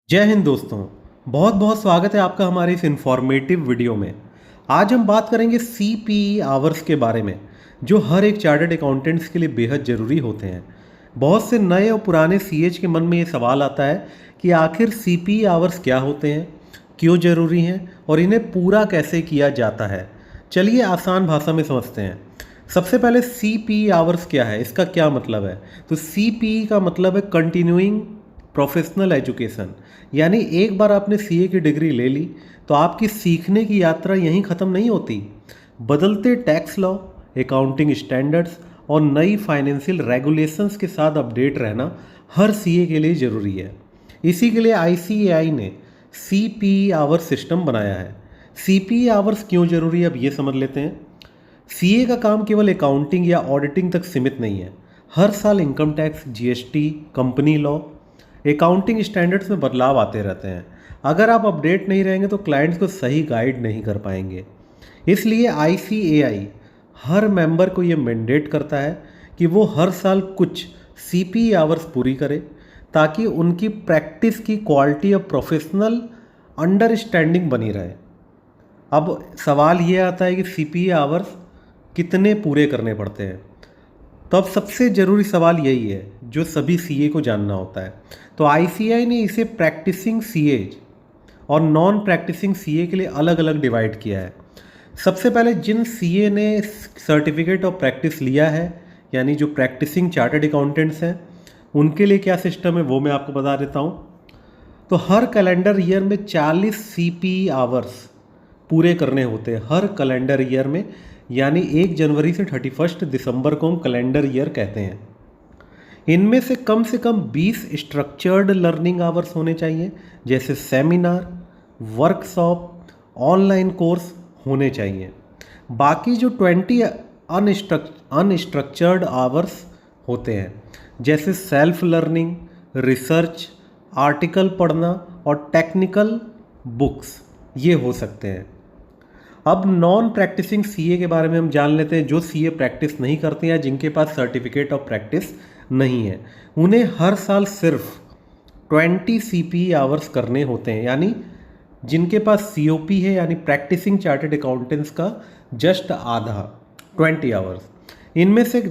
जय हिंद दोस्तों। बहुत बहुत स्वागत है आपका हमारे इस इंफॉर्मेटिव वीडियो में। आज हम बात करेंगे CPE आवर्स के बारे में, जो हर एक चार्टर्ड अकाउंटेंट्स के लिए बेहद ज़रूरी होते हैं। बहुत से नए और पुराने CH के मन में ये सवाल आता है कि आखिर CPE आवर्स क्या होते हैं, क्यों ज़रूरी हैं और इन्हें पूरा कैसे किया जाता है। चलिए आसान भाषा में समझते हैं। सबसे पहले CPE आवर्स क्या है, इसका क्या मतलब है। तो CPE का मतलब है कंटिन्यूइंग प्रोफेशनल एजुकेशन, यानी एक बार आपने CA की डिग्री ले ली तो आपकी सीखने की यात्रा यहीं ख़त्म नहीं होती। बदलते टैक्स लॉ, अकाउंटिंग स्टैंडर्ड्स और नई फाइनेंशियल रेगुलेशंस के साथ अपडेट रहना हर CA के लिए ज़रूरी है। इसी के लिए ICAI ने CPE आवर सिस्टम बनाया है। CPE आवर्स क्यों ज़रूरी है, अब ये समझ लेते हैं। CA का काम केवल अकाउंटिंग या ऑडिटिंग तक सीमित नहीं है। हर साल income tax, GST, company law, accounting standards में बदलाव आते रहते हैं। अगर आप अपडेट नहीं रहेंगे तो क्लाइंट्स को सही गाइड नहीं कर पाएंगे। इसलिए ICAI हर मेंबर को ये मैंडेट करता है कि वो हर साल कुछ CPE आवर्स पूरी करे, ताकि उनकी प्रैक्टिस की क्वालिटी और प्रोफेशनल अंडरस्टैंडिंग बनी रहे। अब सवाल ये आता है कि CPE आवर्स कितने पूरे करने पड़ते हैं। तो अब सबसे ज़रूरी सवाल यही है जो सभी CA को जानना होता है। तो ICAI ने इसे प्रैक्टिसिंग CA और नॉन प्रैक्टिसिंग CA के लिए अलग अलग डिवाइड किया है। सबसे पहले जिन CA ने सर्टिफिकेट ऑफ प्रैक्टिस लिया है, यानी जो प्रैक्टिसिंग चार्टर्ड अकाउंटेंट्स हैं, उनके लिए क्या सिस्टम है वो मैं आपको बता देता हूँ। तो हर कैलेंडर ईयर में 40 CPE आवर्स पूरे करने होते हैं, हर कैलेंडर ईयर में, यानी 1 जनवरी से 31 दिसंबर को हम कैलेंडर ईयर कहते हैं। इनमें से कम 20 स्ट्रक्चर्ड लर्निंग आवर्स होने चाहिए, जैसे सेमिनार, वर्कशॉप, ऑनलाइन कोर्स होने चाहिए। बाकी जो 20 अनस्ट्रक्चर्ड आवर्स होते हैं, जैसे सेल्फ लर्निंग, रिसर्च, आर्टिकल पढ़ना और टेक्निकल बुक्स, ये हो सकते हैं। अब नॉन प्रैक्टिसिंग CA के बारे में हम जान लेते हैं। जो CA प्रैक्टिस नहीं करते हैं या जिनके पास सर्टिफिकेट ऑफ प्रैक्टिस नहीं है, उन्हें हर साल सिर्फ 20 CPE आवर्स करने होते हैं, यानी जिनके पास COP है, यानी प्रैक्टिसिंग चार्टर्ड अकाउंटेंट्स का जस्ट आधा, 20 आवर्स। इनमें से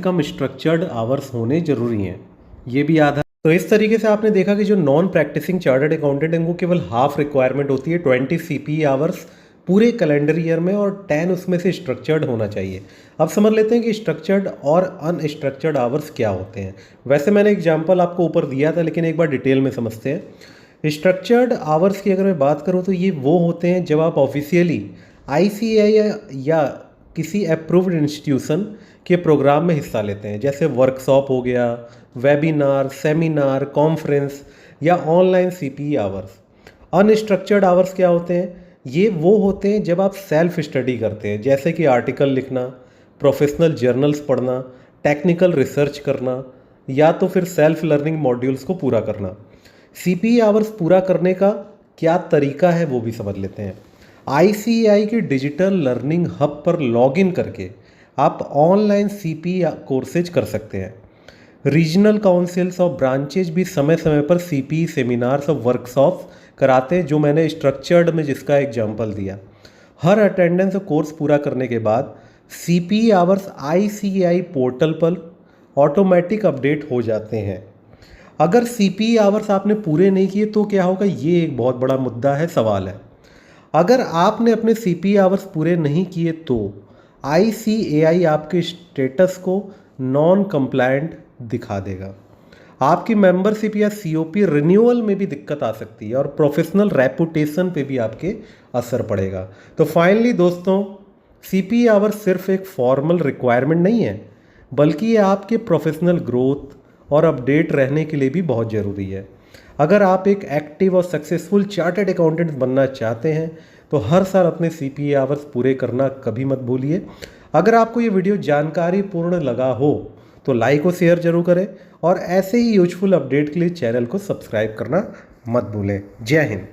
कम स्ट्रक्चर्ड आवर्स होने ज़रूरी हैं, ये भी आधा। तो इस तरीके से आपने देखा कि जो नॉन प्रैक्टिसिंग चार्टर्ड अकाउंटेंट है, उनको केवल हाफ रिक्वायरमेंट होती है, 20 CPE आवर्स पूरे कैलेंडर ईयर में, और 10 उसमें से स्ट्रक्चर्ड होना चाहिए। अब समझ लेते हैं कि स्ट्रक्चर्ड और अनस्ट्रक्चर्ड आवर्स क्या होते हैं। वैसे मैंने एग्जांपल आपको ऊपर दिया था, लेकिन एक बार डिटेल में समझते हैं। स्ट्रक्चर्ड आवर्स की अगर मैं बात करूं तो ये वो होते हैं जब आप ऑफिशियली ICAI या किसी अप्रूव्ड इंस्टीट्यूशन के प्रोग्राम में हिस्सा लेते हैं, जैसे वर्कशॉप हो गया, वेबिनार, सेमिनार, कॉन्फ्रेंस या online CPE hours. Unstructured hours क्या होते हैं? ये वो होते हैं जब आप सेल्फ स्टडी करते हैं, जैसे कि आर्टिकल लिखना, प्रोफेशनल जर्नल्स पढ़ना, टेक्निकल रिसर्च करना, या तो फिर सेल्फ लर्निंग मॉड्यूल्स को पूरा करना। CPE आवर्स पूरा करने का क्या तरीका है वो भी समझ लेते हैं। ICAI की डिजिटल लर्निंग हब पर लॉगिन करके आप ऑनलाइन CPE कोर्सेज कर सकते हैं। रीजनल काउंसिल्स और ब्रांचेज भी समय समय पर CPE सेमिनार्स और वर्कशॉप्स कराते हैं, जो मैंने स्ट्रक्चर्ड में जिसका एग्जांपल दिया। हर अटेंडेंस कोर्स पूरा करने के बाद CPE आवर्स ICAI पोर्टल पर ऑटोमेटिक अपडेट हो जाते हैं। अगर CPE आवर्स आपने पूरे नहीं किए तो क्या होगा, ये एक बहुत बड़ा मुद्दा है, सवाल है। अगर आपने अपने CPE आवर्स पूरे नहीं किए तो ICAI आपके स्टेटस को नॉन कंप्लायंट दिखा देगा। आपकी मेंबरशिप या COP रिन्यूअल में भी दिक्कत आ सकती है और प्रोफेशनल रेपुटेशन पे भी आपके असर पड़ेगा। तो फाइनली दोस्तों, CPE आवर्स सिर्फ एक फॉर्मल रिक्वायरमेंट नहीं है, बल्कि ये आपके प्रोफेशनल ग्रोथ और अपडेट रहने के लिए भी बहुत ज़रूरी है। अगर आप एक एक्टिव और सक्सेसफुल चार्टर्ड अकाउंटेंट बनना चाहते हैं तो हर साल अपने CPE आवर्स पूरे करना कभी मत भूलिए। अगर आपको ये वीडियो जानकारी पूर्ण लगा हो तो लाइक और शेयर जरूर करें, और ऐसे ही यूजफुल अपडेट के लिए चैनल को सब्सक्राइब करना मत भूलें। जय हिंद।